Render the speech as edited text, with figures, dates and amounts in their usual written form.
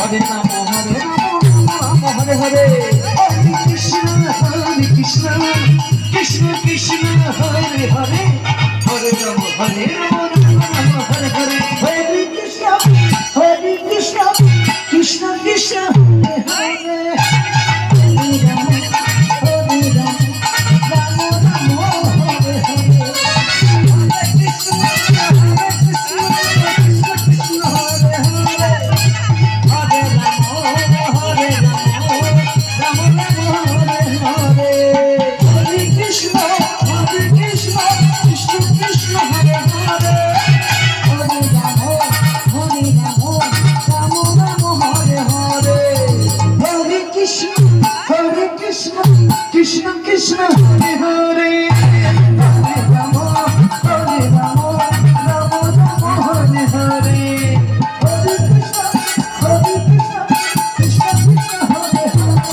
Hare Ram Hare Hare Krishna Krishna Krishna Hare Hare Hare Ram Hare Hare Hare Hare Krishna Krishna Krishna Hare Krishna Krishna Hare Hare Hare Rama Hare Rama Rama Rama Hare Hare Hare Krishna Krishna Krishna Hare Hare Hare Rama Hare Rama Rama Hare Hare Hare Krishna Krishna Hare Hare